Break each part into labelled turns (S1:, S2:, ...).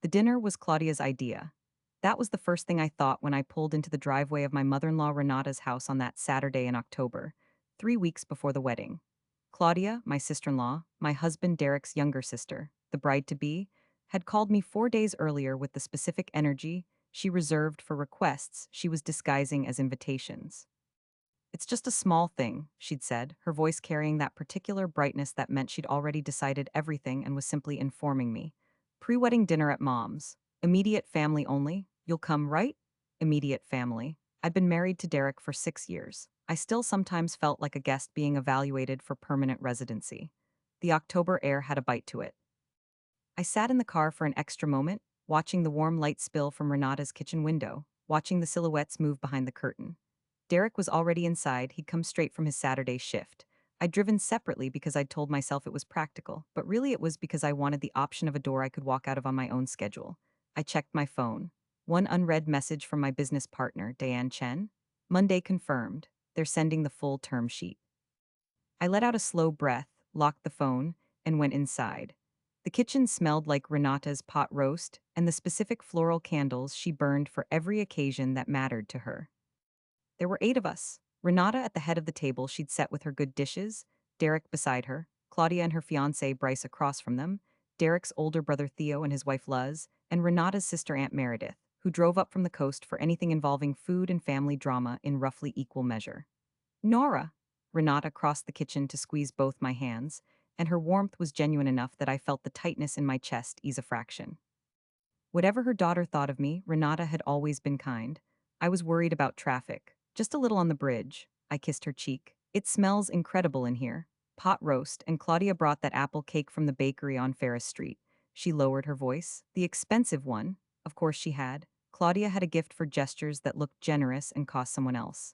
S1: The dinner was Claudia's idea. That was the first thing I thought when I pulled into the driveway of my mother-in-law Renata's house on that Saturday in October, 3 weeks before the wedding. Claudia, my sister-in-law, my husband Derek's younger sister, the bride-to-be, had called me 4 days earlier with the specific energy she reserved for requests she was disguising as invitations. "It's just a small thing," she'd said, her voice carrying that particular brightness that meant she'd already decided everything and was simply informing me. "Pre-wedding dinner at Mom's. Immediate family only. You'll come, right?" Immediate family. I'd been married to Derek for 6 years. I still sometimes felt like a guest being evaluated for permanent residency. The October air had a bite to it. I sat in the car for an extra moment, watching the warm light spill from Renata's kitchen window, watching the silhouettes move behind the curtain. Derek was already inside. He'd come straight from his Saturday shift. I'd driven separately because I'd told myself it was practical, but really it was because I wanted the option of a door I could walk out of on my own schedule. I checked my phone. One unread message from my business partner, Diane Chen. "Monday confirmed. They're sending the full term sheet." I let out a slow breath, locked the phone, and went inside. The kitchen smelled like Renata's pot roast and the specific floral candles she burned for every occasion that mattered to her. There were 8 of us. Renata at the head of the table she'd set with her good dishes, Derek beside her, Claudia and her fiancé Bryce across from them, Derek's older brother Theo and his wife Luz, and Renata's sister Aunt Meredith, who drove up from the coast for anything involving food and family drama in roughly equal measure. "Nora!" Renata crossed the kitchen to squeeze both my hands, and her warmth was genuine enough that I felt the tightness in my chest ease a fraction. Whatever her daughter thought of me, Renata had always been kind. I was worried about traffic. "Just a little on the bridge." I kissed her cheek. "It smells incredible in here." Pot roast, and Claudia brought that apple cake from the bakery on Ferris Street. She lowered her voice. "The expensive one." Of course she had. Claudia had a gift for gestures that looked generous and cost someone else.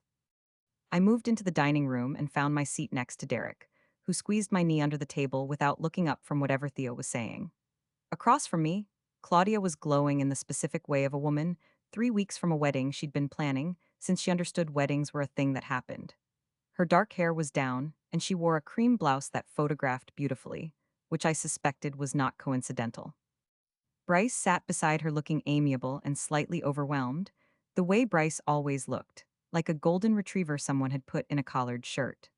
S1: I moved into the dining room and found my seat next to Derek, who squeezed my knee under the table without looking up from whatever Theo was saying. Across from me, Claudia was glowing in the specific way of a woman 3 weeks from a wedding she'd been planning since she understood weddings were a thing that happened. Her dark hair was down, and she wore a cream blouse that photographed beautifully, which I suspected was not coincidental. Bryce sat beside her looking amiable and slightly overwhelmed, the way Bryce always looked, like a golden retriever someone had put in a collared shirt.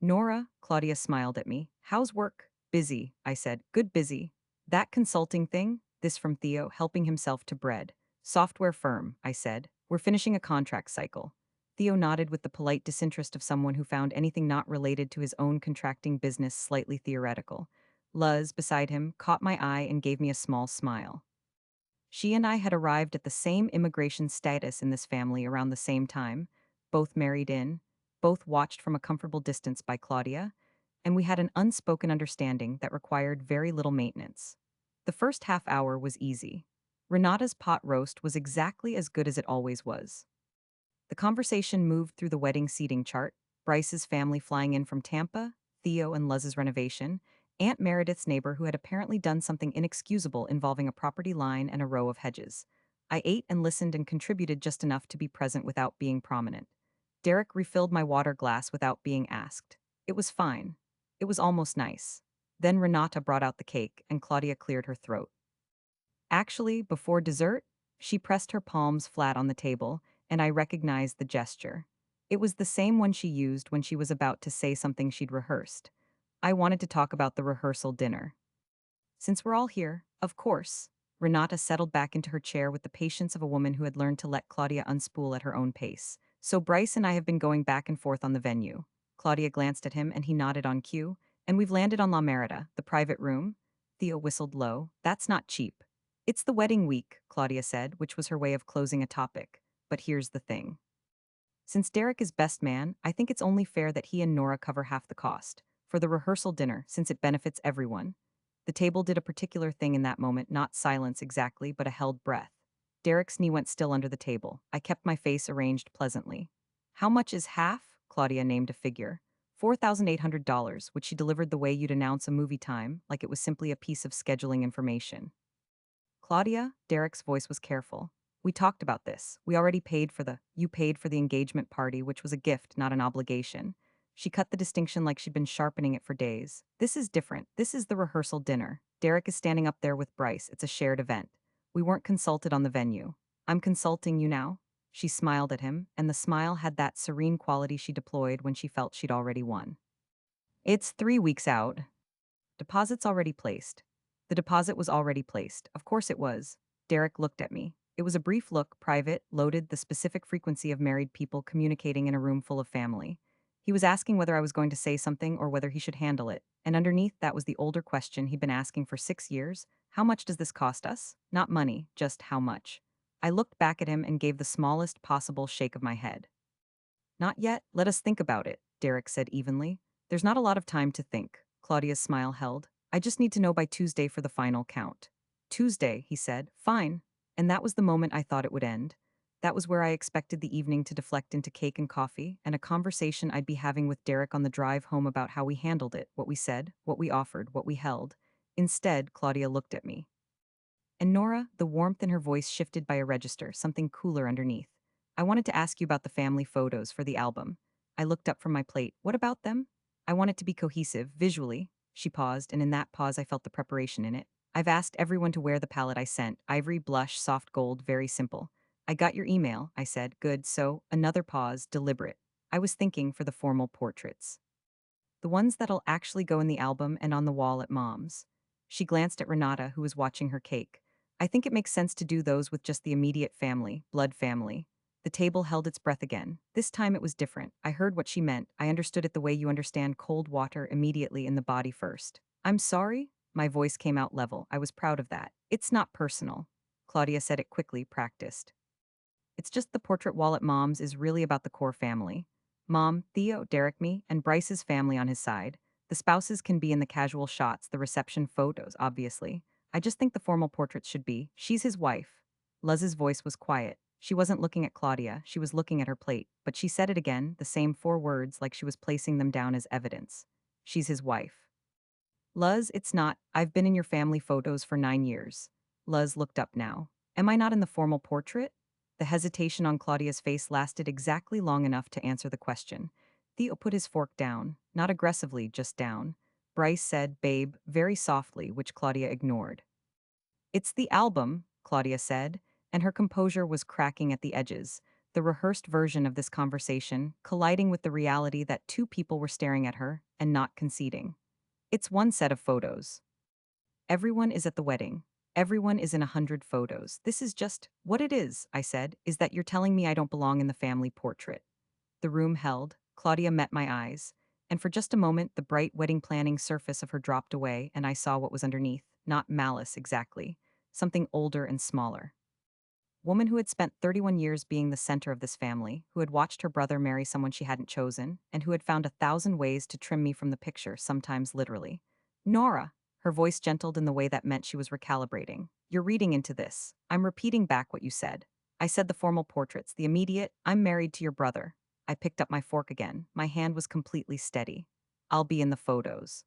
S1: "Nora," Claudia smiled at me. "How's work?" "Busy," I said. "Good busy." "That consulting thing?" This from Theo, helping himself to bread. "Software firm," I said. "We're finishing a contract cycle." Theo nodded with the polite disinterest of someone who found anything not related to his own contracting business slightly theoretical. Luz, beside him, caught my eye and gave me a small smile. She and I had arrived at the same immigration status in this family around the same time, both married in, both watched from a comfortable distance by Claudia, and we had an unspoken understanding that required very little maintenance. The first half hour was easy. Renata's pot roast was exactly as good as it always was. The conversation moved through the wedding seating chart, Bryce's family flying in from Tampa, Theo and Luz's renovation, Aunt Meredith's neighbor who had apparently done something inexcusable involving a property line and a row of hedges. I ate and listened and contributed just enough to be present without being prominent. Derek refilled my water glass without being asked. It was fine. It was almost nice. Then Renata brought out the cake, and Claudia cleared her throat. Actually, before dessert, she pressed her palms flat on the table, and I recognized the gesture. It was the same one she used when she was about to say something she'd rehearsed. I wanted to talk about the rehearsal dinner. "Since we're all here, of course." Renata settled back into her chair with the patience of a woman who had learned to let Claudia unspool at her own pace. "So Bryce and I have been going back and forth on the venue." Claudia glanced at him and he nodded on cue. "And we've landed on La Merida, the private room." Theo whistled low. "That's not cheap." "It's the wedding week," Claudia said, which was her way of closing a topic. "But here's the thing. Since Derek is best man, I think it's only fair that he and Nora cover half the cost. For the rehearsal dinner, since it benefits everyone." The table did a particular thing in that moment, not silence exactly, but a held breath. Derek's knee went still under the table. I kept my face arranged pleasantly. "How much is half?" Claudia named a figure. $4,800, which she delivered the way you'd announce a movie time, like it was simply a piece of scheduling information. "Claudia," Derek's voice was careful. "We talked about this. You paid for the engagement party, which was a gift, not an obligation." She cut the distinction like she'd been sharpening it for days. "This is different. This is the rehearsal dinner." Derek is standing up there with Bryce. It's a shared event. We weren't consulted on the venue. I'm consulting you now. She smiled at him, and the smile had that serene quality she deployed when she felt she'd already won. It's 3 weeks out. Deposit's already placed. The deposit was already placed. Of course it was. Derek looked at me. It was a brief look, private, loaded, the specific frequency of married people communicating in a room full of family. He was asking whether I was going to say something or whether he should handle it. And underneath that was the older question he'd been asking for 6 years. How much does this cost us? Not money, just how much. I looked back at him and gave the smallest possible shake of my head. Not yet, let us think about it, Derek said evenly. There's not a lot of time to think. Claudia's smile held. I just need to know by Tuesday for the final count. Tuesday, he said. Fine. And that was the moment I thought it would end. That was where I expected the evening to deflect into cake and coffee, and a conversation I'd be having with Derek on the drive home about how we handled it, what we said, what we offered, what we held. Instead, Claudia looked at me. And Nora, the warmth in her voice shifted by a register, something cooler underneath. I wanted to ask you about the family photos for the album. I looked up from my plate. What about them? I want it to be cohesive, visually. She paused, and in that pause I felt the preparation in it. I've asked everyone to wear the palette I sent, ivory, blush, soft gold, very simple. I got your email, I said. Good, so, another pause, deliberate. I was thinking for the formal portraits. The ones that'll actually go in the album and on the wall at Mom's. She glanced at Renata, who was watching her cake. I think it makes sense to do those with just the immediate family, blood family. The table held its breath again. This time it was different. I heard what she meant. I understood it the way you understand cold water immediately in the body first. I'm sorry? My voice came out level. I was proud of that. It's not personal. Claudia said it quickly, practiced. It's just the portrait wall at Mom's is really about the core family. Mom, Theo, Derek, me, and Bryce's family on his side. The spouses can be in the casual shots, the reception photos, obviously. I just think the formal portraits should be, she's his wife. Luz's voice was quiet. She wasn't looking at Claudia, she was looking at her plate, but she said it again, the same 4 words like she was placing them down as evidence. She's his wife. Luz, it's not. I've been in your family photos for 9 years. Luz looked up now. Am I not in the formal portrait? The hesitation on Claudia's face lasted exactly long enough to answer the question. Theo put his fork down, not aggressively, just down. Bryce said, babe, very softly, which Claudia ignored. It's the album, Claudia said, and her composure was cracking at the edges, the rehearsed version of this conversation colliding with the reality that 2 people were staring at her and not conceding. It's one set of photos. Everyone is at the wedding. Everyone is in 100 photos. This is just what it is, I said, is that you're telling me I don't belong in the family portrait. The room held. Claudia met my eyes. And for just a moment, the bright wedding planning surface of her dropped away, and I saw what was underneath. Not malice, exactly. Something older and smaller. Woman who had spent 31 years being the center of this family, who had watched her brother marry someone she hadn't chosen, and who had found 1,000 ways to trim me from the picture, sometimes literally. Nora! Her voice gentled in the way that meant she was recalibrating. You're reading into this. I'm repeating back what you said. I said the formal portraits, the immediate, I'm married to your brother. I picked up my fork again. My hand was completely steady. I'll be in the photos.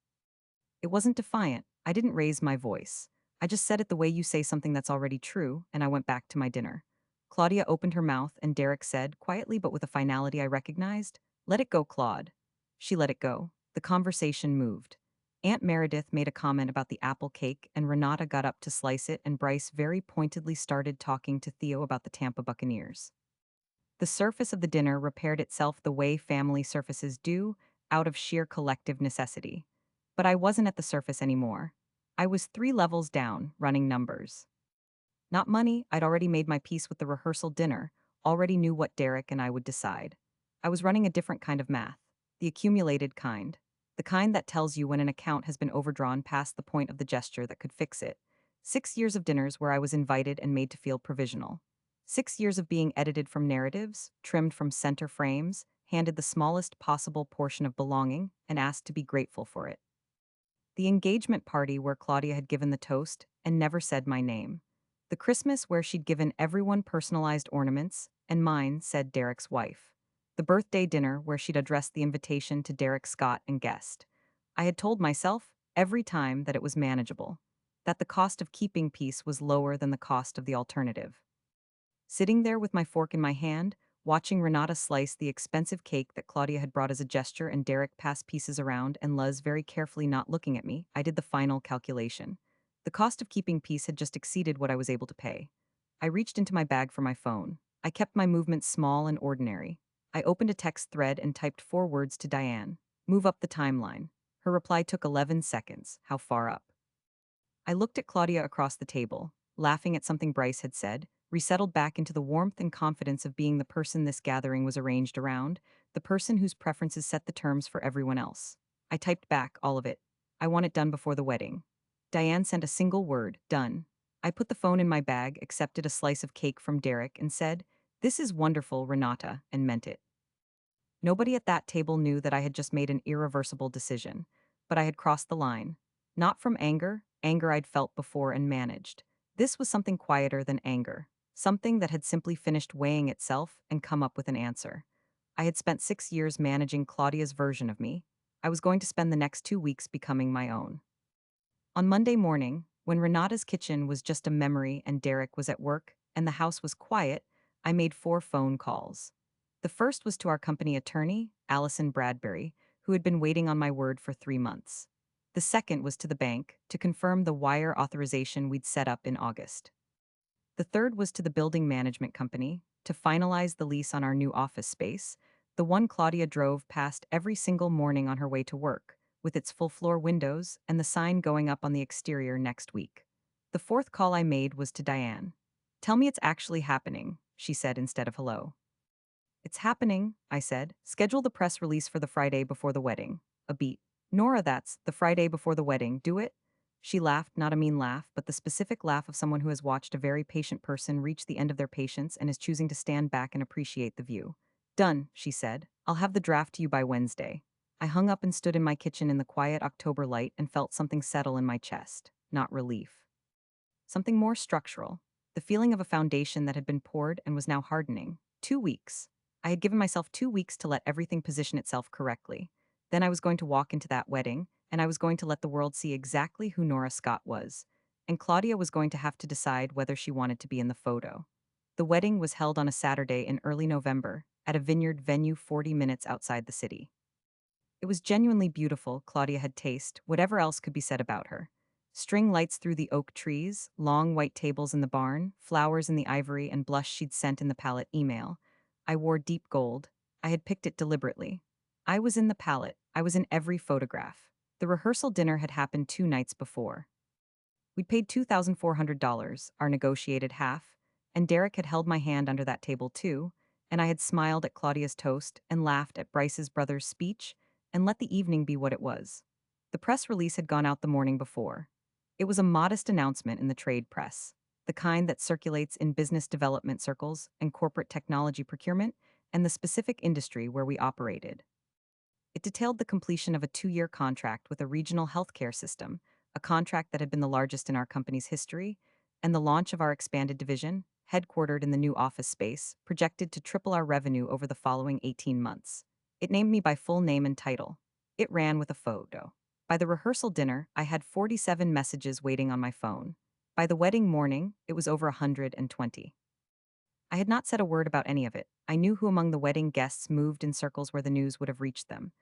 S1: It wasn't defiant. I didn't raise my voice. I just said it the way you say something that's already true, and I went back to my dinner. Claudia opened her mouth, and Derek said, quietly but with a finality I recognized, let it go, Claude. She let it go. The conversation moved. Aunt Meredith made a comment about the apple cake, and Renata got up to slice it, and Bryce very pointedly started talking to Theo about the Tampa Buccaneers. The surface of the dinner repaired itself the way family surfaces do, out of sheer collective necessity. But I wasn't at the surface anymore. I was 3 levels down, running numbers. Not money, I'd already made my peace with the rehearsal dinner, already knew what Derek and I would decide. I was running a different kind of math. The accumulated kind. The kind that tells you when an account has been overdrawn past the point of the gesture that could fix it. 6 years of dinners where I was invited and made to feel provisional. 6 years of being edited from narratives, trimmed from center frames, handed the smallest possible portion of belonging, and asked to be grateful for it. The engagement party where Claudia had given the toast and never said my name. The Christmas where she'd given everyone personalized ornaments, and mine said Derek's wife. The birthday dinner where she'd addressed the invitation to Derek Scott and guest. I had told myself, every time, that it was manageable. That the cost of keeping peace was lower than the cost of the alternative. Sitting there with my fork in my hand, watching Renata slice the expensive cake that Claudia had brought as a gesture and Derek pass pieces around and Luz very carefully not looking at me, I did the final calculation. The cost of keeping peace had just exceeded what I was able to pay. I reached into my bag for my phone. I kept my movements small and ordinary. I opened a text thread and typed 4 words to Diane. Move up the timeline. Her reply took 11 seconds. How far up? I looked at Claudia across the table, laughing at something Bryce had said, resettled back into the warmth and confidence of being the person this gathering was arranged around, the person whose preferences set the terms for everyone else. I typed back all of it. I want it done before the wedding. Diane sent a single word, done. I put the phone in my bag, accepted a slice of cake from Derek, and said, "This is wonderful, Renata," and meant it. Nobody at that table knew that I had just made an irreversible decision, but I had crossed the line. Not from anger I'd felt before and managed. This was something quieter than anger, something that had simply finished weighing itself and come up with an answer. I had spent 6 years managing Claudia's version of me. I was going to spend the next 2 weeks becoming my own. On Monday morning, when Renata's kitchen was just a memory and Derek was at work and the house was quiet, I made 4 phone calls. The first was to our company attorney, Allison Bradbury, who had been waiting on my word for 3 months. The second was to the bank to confirm the wire authorization we'd set up in August. The third was to the building management company to finalize the lease on our new office space, the one Claudia drove past every single morning on her way to work, with its full floor windows and the sign going up on the exterior next week. The fourth call I made was to Diane. "Tell me it's actually happening," she said instead of hello. "It's happening," I said. "Schedule the press release for the Friday before the wedding." A beat. "Nora, that's the Friday before the wedding. Do it?" She laughed, not a mean laugh, but the specific laugh of someone who has watched a very patient person reach the end of their patience and is choosing to stand back and appreciate the view. "Done," she said. "I'll have the draft to you by Wednesday." I hung up and stood in my kitchen in the quiet October light and felt something settle in my chest. Not relief. Something more structural. The feeling of a foundation that had been poured and was now hardening. 2 weeks. I had given myself 2 weeks to let everything position itself correctly. Then I was going to walk into that wedding, and I was going to let the world see exactly who Nora Scott was. And Claudia was going to have to decide whether she wanted to be in the photo. The wedding was held on a Saturday in early November, at a vineyard venue 40 minutes outside the city. It was genuinely beautiful, Claudia had taste, whatever else could be said about her. String lights through the oak trees, long white tables in the barn, flowers in the ivory, and blush she'd sent in the palette email. I wore deep gold. I had picked it deliberately. I was in the palette. I was in every photograph. The rehearsal dinner had happened 2 nights before. We'd paid $2,400, our negotiated half, and Derek had held my hand under that table too, and I had smiled at Claudia's toast and laughed at Bryce's brother's speech and let the evening be what it was. The press release had gone out the morning before. It was a modest announcement in the trade press, the kind that circulates in business development circles and corporate technology procurement and the specific industry where we operated. It detailed the completion of a 2-year contract with a regional healthcare system, a contract that had been the largest in our company's history, and the launch of our expanded division, headquartered in the new office space, projected to triple our revenue over the following 18 months. It named me by full name and title. It ran with a photo. By the rehearsal dinner, I had 47 messages waiting on my phone. By the wedding morning, it was over 120. I had not said a word about any of it. I knew who among the wedding guests moved in circles where the news would have reached them.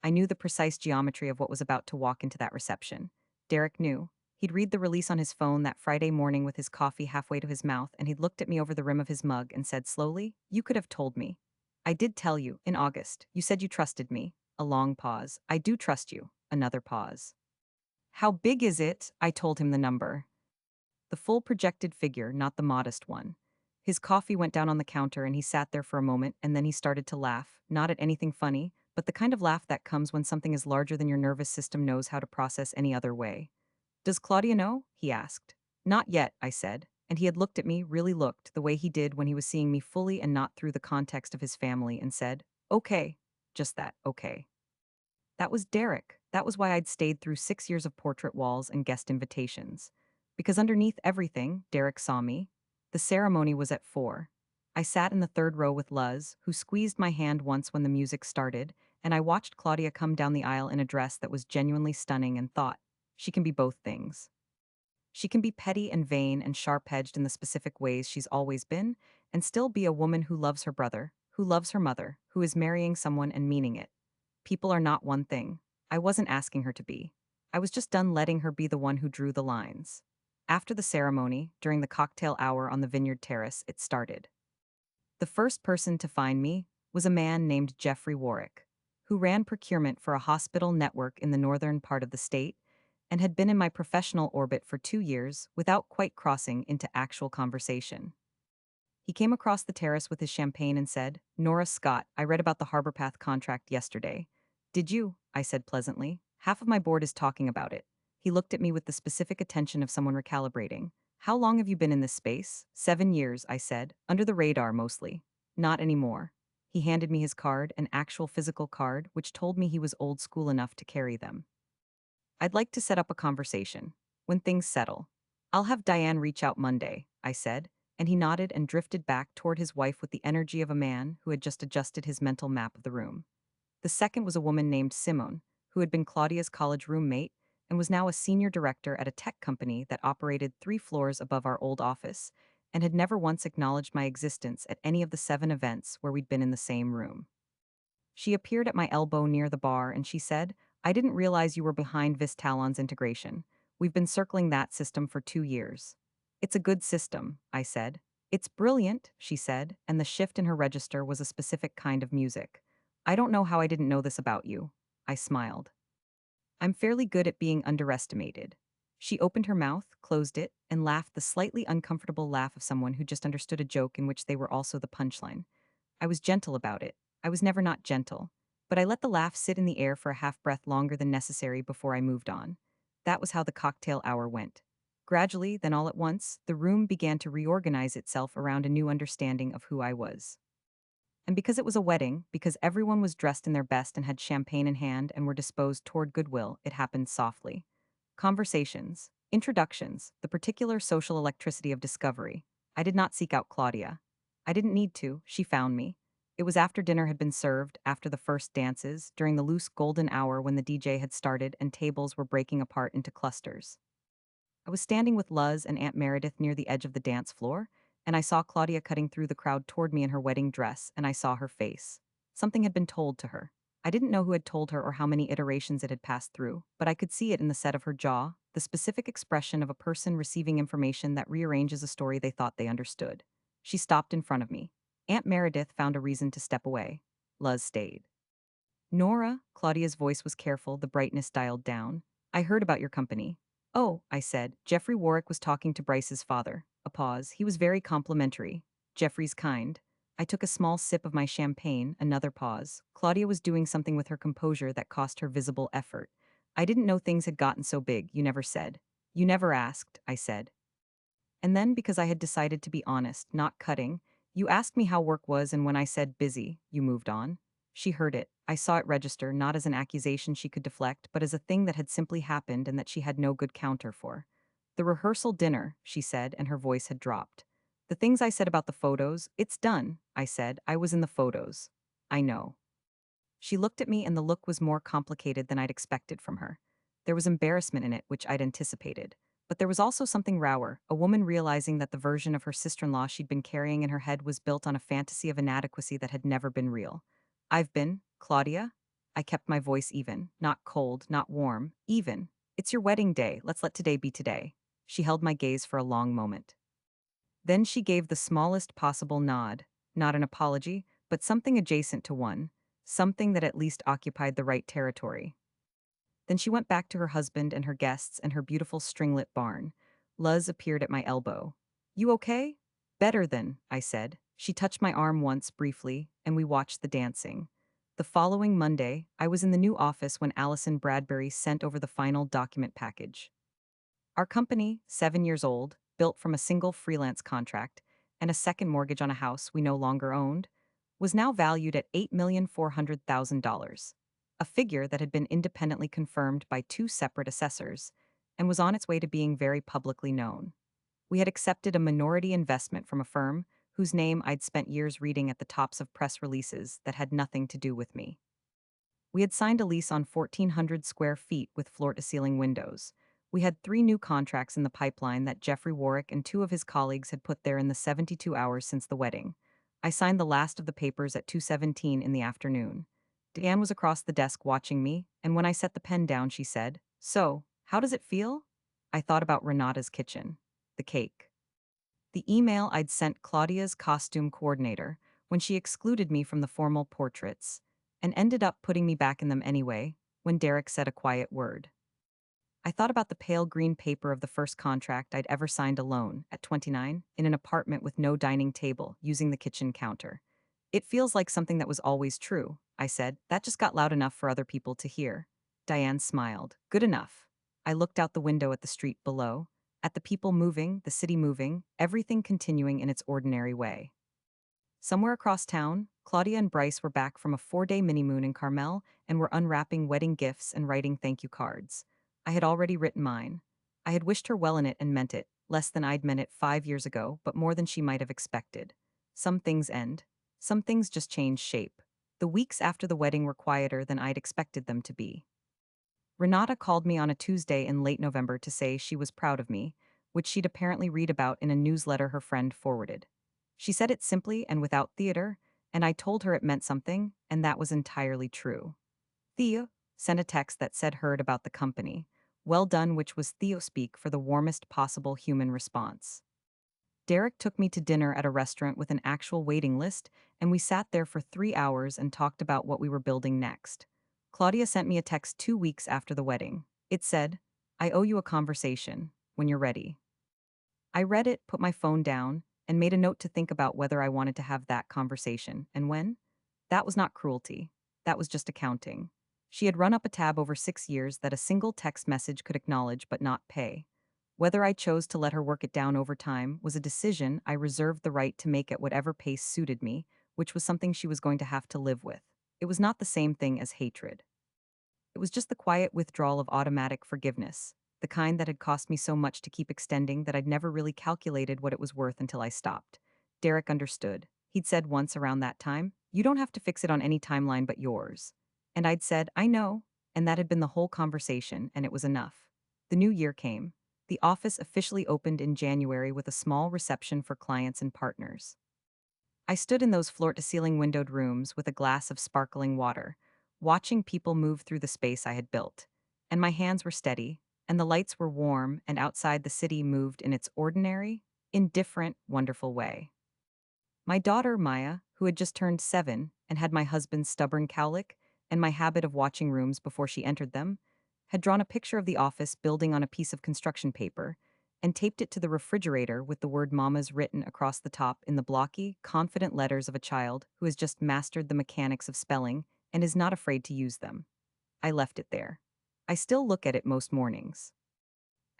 S1: I knew the precise geometry of what was about to walk into that reception. Derek knew. He'd read the release on his phone that Friday morning with his coffee halfway to his mouth, and he'd looked at me over the rim of his mug and said slowly, "You could have told me." "I did tell you, in August. You said you trusted me." A long pause. "I do trust you." Another pause. "How big is it?" I told him the number. The full projected figure, not the modest one. His coffee went down on the counter and he sat there for a moment and then he started to laugh, not at anything funny, but the kind of laugh that comes when something is larger than your nervous system knows how to process any other way. "Does Claudia know?" he asked. "Not yet," I said, and he had looked at me, really looked, the way he did when he was seeing me fully and not through the context of his family, and said, "Okay." Just that, okay. That was Derek. That was why I'd stayed through 6 years of portrait walls and guest invitations. Because underneath everything, Derek saw me. The ceremony was at 4. I sat in the third row with Luz, who squeezed my hand once when the music started, and I watched Claudia come down the aisle in a dress that was genuinely stunning and thought, she can be both things. She can be petty and vain and sharp-edged in the specific ways she's always been, and still be a woman who loves her brother, who loves her mother, who is marrying someone and meaning it. People are not one thing. I wasn't asking her to be. I was just done letting her be the one who drew the lines. After the ceremony, during the cocktail hour on the vineyard terrace, it started. The first person to find me was a man named Jeffrey Warwick, who ran procurement for a hospital network in the northern part of the state and had been in my professional orbit for 2 years without quite crossing into actual conversation. He came across the terrace with his champagne and said, "Nora Scott, I read about the Harbor Path contract yesterday." "Did you?" I said pleasantly. "Half of my board is talking about it." He looked at me with the specific attention of someone recalibrating. "How long have you been in this space?" "7 years," I said. "Under the radar, mostly." "Not anymore." He handed me his card, an actual physical card, which told me he was old school enough to carry them. "I'd like to set up a conversation. When things settle. I'll have Diane reach out Monday," I said, and he nodded and drifted back toward his wife with the energy of a man who had just adjusted his mental map of the room. The second was a woman named Simone, who had been Claudia's college roommate and was now a senior director at a tech company that operated 3 floors above our old office and had never once acknowledged my existence at any of the 7 events where we'd been in the same room. She appeared at my elbow near the bar and she said, "I didn't realize you were behind Vistalon's integration. We've been circling that system for 2 years." "It's a good system," I said. "It's brilliant," she said, and the shift in her register was a specific kind of music. "I don't know how I didn't know this about you." I smiled. "I'm fairly good at being underestimated." She opened her mouth, closed it, and laughed the slightly uncomfortable laugh of someone who just understood a joke in which they were also the punchline. I was gentle about it. I was never not gentle. But I let the laugh sit in the air for a half breath longer than necessary before I moved on. That was how the cocktail hour went. Gradually, then all at once, the room began to reorganize itself around a new understanding of who I was. And because it was a wedding, because everyone was dressed in their best and had champagne in hand and were disposed toward goodwill, it happened softly. Conversations, introductions, the particular social electricity of discovery. I did not seek out Claudia. I didn't need to, she found me. It was after dinner had been served, after the first dances, during the loose golden hour when the DJ had started and tables were breaking apart into clusters. I was standing with Luz and Aunt Meredith near the edge of the dance floor, and I saw Claudia cutting through the crowd toward me in her wedding dress, and I saw her face. Something had been told to her. I didn't know who had told her or how many iterations it had passed through, but I could see it in the set of her jaw, the specific expression of a person receiving information that rearranges a story they thought they understood. She stopped in front of me. Aunt Meredith found a reason to step away. Luz stayed. "Nora," Claudia's voice was careful, the brightness dialed down. "I heard about your company." "Oh," I said. "Jeffrey Warwick was talking to Bryce's father." A pause. "He was very complimentary. Jeffrey's kind." I took a small sip of my champagne, another pause. Claudia was doing something with her composure that cost her visible effort. "I didn't know things had gotten so big, you never said." "You never asked," I said. And then, because I had decided to be honest, not cutting, "You asked me how work was, and when I said busy, you moved on." She heard it. I saw it register, not as an accusation she could deflect, but as a thing that had simply happened and that she had no good counter for. "The rehearsal dinner," she said, and her voice had dropped. "The things I said about the photos, it's done," I said. "I was in the photos." "I know." She looked at me and the look was more complicated than I'd expected from her. There was embarrassment in it, which I'd anticipated. But there was also something rower, a woman realizing that the version of her sister-in-law she'd been carrying in her head was built on a fantasy of inadequacy that had never been real. "I've been, Claudia?" I kept my voice even, not cold, not warm, even. "It's your wedding day, let's let today be today." She held my gaze for a long moment. Then she gave the smallest possible nod, not an apology, but something adjacent to one, something that at least occupied the right territory. Then she went back to her husband and her guests and her beautiful stringlit barn. Luz appeared at my elbow. "You okay?" "Better than," I said. She touched my arm once briefly, and we watched the dancing. The following Monday, I was in the new office when Allison Bradbury sent over the final document package. Our company, 7 years old, built from a single freelance contract and a second mortgage on a house we no longer owned, was now valued at $8,400,000, a figure that had been independently confirmed by 2 separate assessors and was on its way to being very publicly known. We had accepted a minority investment from a firm whose name I'd spent years reading at the tops of press releases that had nothing to do with me. We had signed a lease on 1,400 square feet with floor-to-ceiling windows. We had 3 new contracts in the pipeline that Jeffrey Warwick and 2 of his colleagues had put there in the 72 hours since the wedding. I signed the last of the papers at 2:17 in the afternoon. Deanne was across the desk watching me, and when I set the pen down, she said, "So, how does it feel?" I thought about Renata's kitchen. the cake. The email I'd sent Claudia's costume coordinator when she excluded me from the formal portraits and ended up putting me back in them anyway when Derek said a quiet word. I thought about the pale green paper of the first contract I'd ever signed alone, at 29, in an apartment with no dining table, using the kitchen counter. It feels like something that was always true, I said. That just got loud enough for other people to hear. Diane smiled. Good enough. I looked out the window at the street below, at the people moving, the city moving, everything continuing in its ordinary way. Somewhere across town, Claudia and Bryce were back from a 4-day mini-moon in Carmel and were unwrapping wedding gifts and writing thank you cards. I had already written mine. I had wished her well in it and meant it, less than I'd meant it 5 years ago, but more than she might have expected. Some things end. Some things just change shape. The weeks after the wedding were quieter than I'd expected them to be. Renata called me on a Tuesday in late November to say she was proud of me, which she'd apparently read about in a newsletter her friend forwarded. She said it simply and without theater, and I told her it meant something, and that was entirely true. Theo sent a text that said heard about the company. Well done, which was Theo speak for the warmest possible human response. Derek took me to dinner at a restaurant with an actual waiting list, and we sat there for 3 hours and talked about what we were building next. Claudia sent me a text 2 weeks after the wedding. It said, I owe you a conversation, when you're ready. I read it, put my phone down, and made a note to think about whether I wanted to have that conversation, and when. That was not cruelty. That was just accounting. She had run up a tab over 6 years that a single text message could acknowledge but not pay. Whether I chose to let her work it down over time was a decision I reserved the right to make at whatever pace suited me, which was something she was going to have to live with. It was not the same thing as hatred. It was just the quiet withdrawal of automatic forgiveness, the kind that had cost me so much to keep extending that I'd never really calculated what it was worth until I stopped. Derek understood. He'd said once around that time, "You don't have to fix it on any timeline but yours." And I'd said, "I know," and that had been the whole conversation, and it was enough. The new year came. The office officially opened in January with a small reception for clients and partners. I stood in those floor-to-ceiling windowed rooms with a glass of sparkling water, watching people move through the space I had built. And my hands were steady, and the lights were warm, and outside the city moved in its ordinary, indifferent, wonderful way. My daughter, Maya, who had just turned 7 and had my husband's stubborn cowlick and my habit of watching rooms before she entered them, had drawn a picture of the office building on a piece of construction paper and taped it to the refrigerator with the word Mama's written across the top in the blocky, confident letters of a child who has just mastered the mechanics of spelling and is not afraid to use them. I left it there. I still look at it most mornings.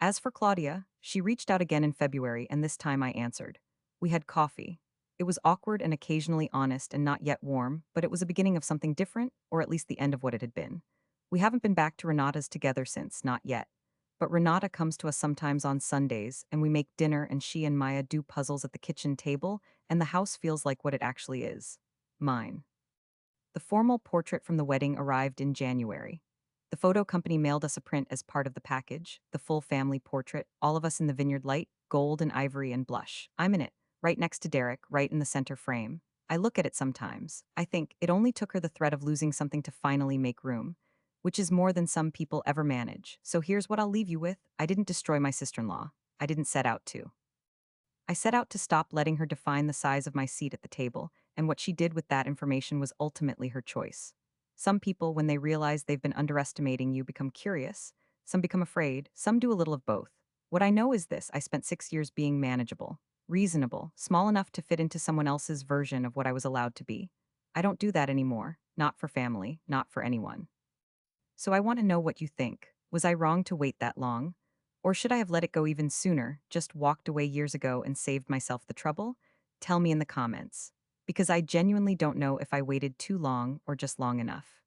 S1: As for Claudia, she reached out again in February, and this time I answered. We had coffee. It was awkward and occasionally honest and not yet warm, but it was a beginning of something different, or at least the end of what it had been. We haven't been back to Renata's together since, not yet. But Renata comes to us sometimes on Sundays, and we make dinner, and she and Maya do puzzles at the kitchen table, and the house feels like what it actually is. Mine. The formal portrait from the wedding arrived in January. The photo company mailed us a print as part of the package, the full family portrait, all of us in the vineyard light, gold and ivory and blush. I'm in it, right next to Derek, right in the center frame. I look at it sometimes. I think it only took her the threat of losing something to finally make room, which is more than some people ever manage. So here's what I'll leave you with. I didn't destroy my sister-in-law. I didn't set out to. I set out to stop letting her define the size of my seat at the table, and what she did with that information was ultimately her choice. Some people, when they realize they've been underestimating you, become curious. Some become afraid. Some do a little of both. What I know is this: I spent 6 years being manageable, reasonable, small enough to fit into someone else's version of what I was allowed to be. I don't do that anymore. Not for family, not for anyone. So I want to know what you think. Was I wrong to wait that long? Or should I have let it go even sooner, just walked away years ago and saved myself the trouble? Tell me in the comments. Because I genuinely don't know if I waited too long or just long enough.